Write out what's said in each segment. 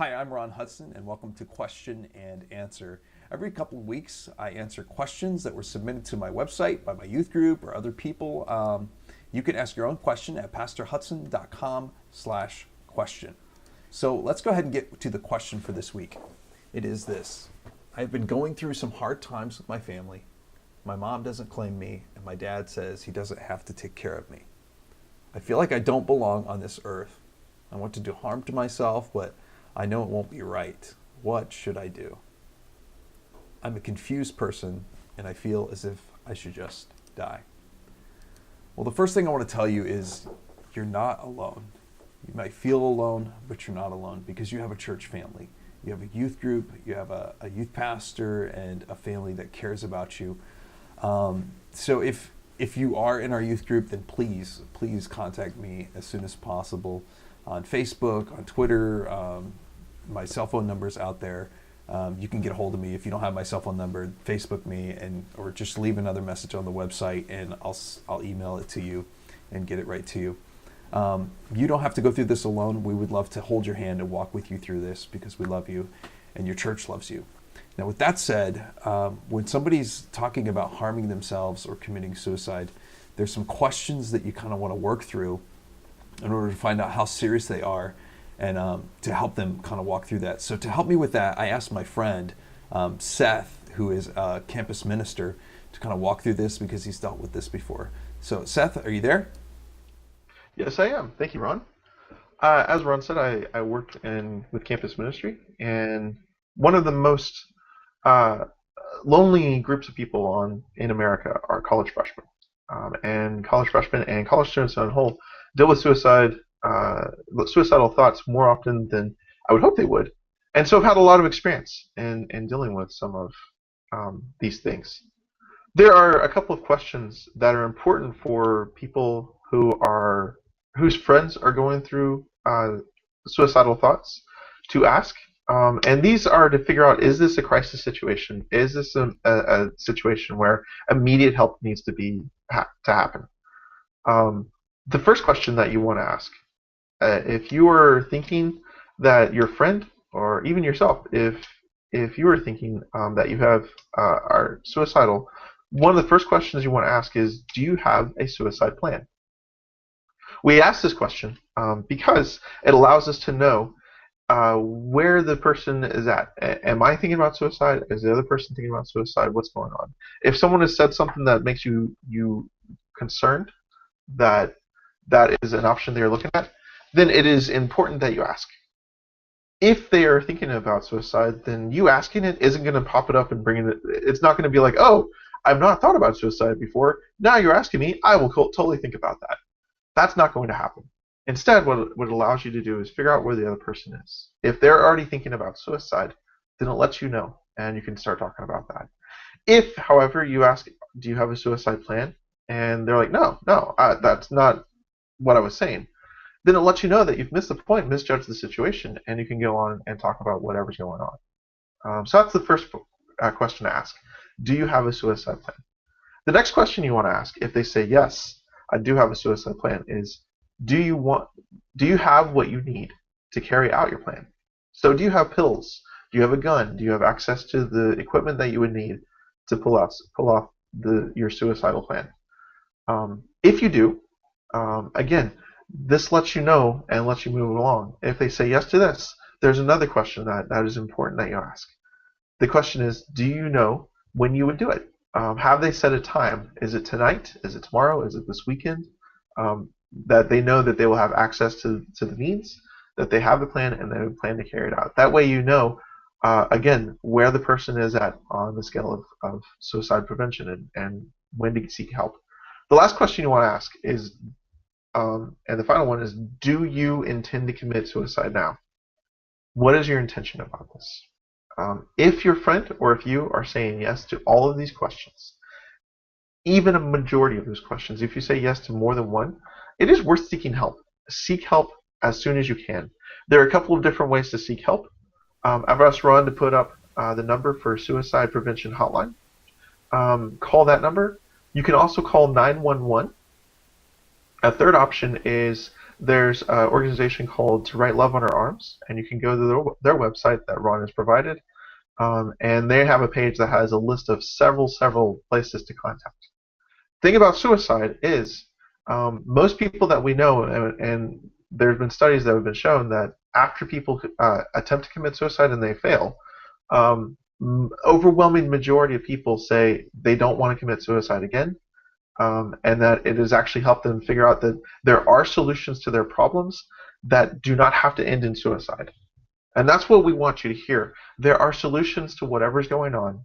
Hi, I'm Ron Hudson, and welcome to Question and Answer. Every couple of weeks, I answer questions that were submitted to my website by my youth group or other people. You can ask your own question at pastorhudson.com/question. So let's go ahead and get to the question for this week. It is this. I've been going through some hard times with my family. My mom doesn't claim me, and my dad says he doesn't have to take care of me. I feel like I don't belong on this earth. I want to do harm to myself, but I know it won't be right. What should I do? I'm a confused person, and I feel as if I should just die. Well, the first thing I want to tell you is you're not alone. You might feel alone, but you're not alone because you have a church family. You have a youth group, you have a youth pastor, and a family that cares about you. So if you are in our youth group, then please contact me as soon as possible on Facebook, on Twitter. My cell phone number is out there. You can get a hold of me if you don't have my cell phone number. Facebook me or just leave another message on the website, and I'll email it to you and get it right to you. You don't have to go through this alone. We would love to hold your hand and walk with you through this because we love you and your church loves you. Now, with that said, when somebody's talking about harming themselves or committing suicide, there's some questions that you kind of want to work through in order to find out how serious they are and to help them kind of walk through that. So to help me with that, I asked my friend, Seth, who is a campus minister, to kind of walk through this because he's dealt with this before. So Seth, are you there? Yes, I am. Thank you, Ron. As Ron said, I worked with campus ministry, and one of the most lonely groups of people in America are college freshmen. And college freshmen and college students on the whole deal with suicidal thoughts more often than I would hope they would. And so I've had a lot of experience in dealing with some of these things. There are a couple of questions that are important for people whose friends are going through suicidal thoughts to ask. And these are to figure out, is this a crisis situation? Is this a situation where immediate help needs to happen? The first question that you want to ask, if you are thinking that your friend or even yourself, if you are thinking that you are suicidal, one of the first questions you want to ask is, do you have a suicide plan? We ask this question because it allows us to know where the person is at. Am I thinking about suicide? Is the other person thinking about suicide? What's going on? If someone has said something that makes you concerned that is an option they're looking at, then it is important that you ask. If they are thinking about suicide, then you asking it isn't going to pop it up and bring it. It's not going to be like, oh, I've not thought about suicide before. Now you're asking me, I will totally think about that. That's not going to happen. Instead, what it allows you to do is figure out where the other person is. If they're already thinking about suicide, then it lets you know, and you can start talking about that. If, however, you ask, do you have a suicide plan? And they're like, no, that's not what I was saying. Then it lets you know that you've missed the point, misjudged the situation, and you can go on and talk about whatever's going on. So that's the first question to ask. Do you have a suicide plan? The next question you want to ask, if they say, yes, I do have a suicide plan, is, do you have what you need to carry out your plan? So do you have pills? Do you have a gun? Do you have access to the equipment that you would need to pull off your suicidal plan? If you do, again, this lets you know and lets you move along. If they say yes to this, there's another question that is important that you ask. The question is, do you know when you would do it? Have they set a time? Is it tonight? Is it tomorrow? Is it this weekend? That they know that they will have access to the means, that they have the plan, and they plan to carry it out. That way you know, again, where the person is at on the scale of suicide prevention and when to seek help. The last question you want to ask is, and the final one is, do you intend to commit suicide now? What is your intention about this? If your friend or if you are saying yes to all of these questions, even a majority of those questions, if you say yes to more than one, it is worth seeking help. Seek help as soon as you can. There are a couple of different ways to seek help. I've asked Ron to put up the number for Suicide Prevention Hotline. Call that number. You can also call 911. A third option is there's an organization called To Write Love on Our Arms, and you can go to their website that Ron has provided, and they have a page that has a list of several places to contact. Thing about suicide is most people that we know, and there have been studies that have been shown that after people attempt to commit suicide and they fail, overwhelming majority of people say they don't want to commit suicide again, and that it has actually helped them figure out that there are solutions to their problems that do not have to end in suicide. And that's what we want you to hear. There are solutions to whatever's going on.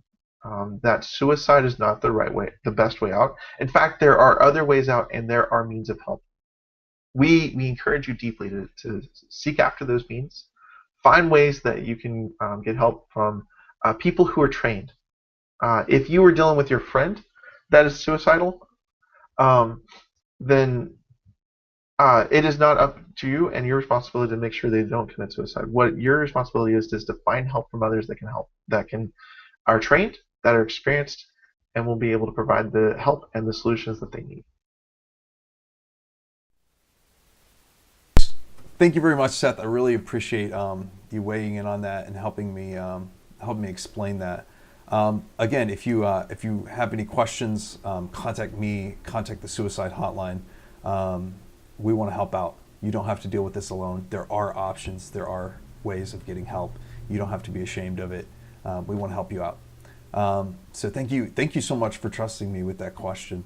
That suicide is not the right way, the best way out. In fact, there are other ways out, and there are means of help. We encourage you deeply to seek after those means. Find ways that you can get help from people who are trained. If you are dealing with your friend that is suicidal, then it is not up to you and your responsibility to make sure they don't commit suicide. What your responsibility is to find help from others that can help, that are trained, that are experienced, and will be able to provide the help and the solutions that they need. Thank you very much, Seth. I really appreciate you weighing in on that and helping me explain that. Again, if you have any questions, contact me. Contact the suicide hotline. We want to help out. You don't have to deal with this alone. There are options. There are ways of getting help. You don't have to be ashamed of it. We want to help you out. So thank you so much for trusting me with that question.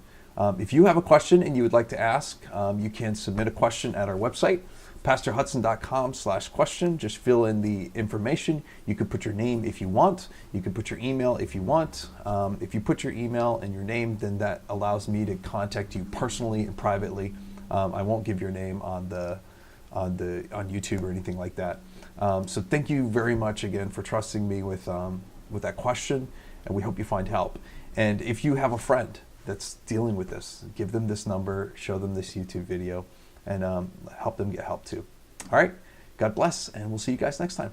If you have a question and you would like to ask, you can submit a question at our website, pastorhudson.com/question. Just fill in the information. You can put your name if you want. You can put your email if you want. If you put your email and your name, then that allows me to contact you personally and privately. I won't give your name on YouTube or anything like that. So thank you very much again for trusting me with that question, and we hope you find help. And if you have a friend that's dealing with this, give them this number, show them this YouTube video, and help them get help too. All right, God bless, and we'll see you guys next time.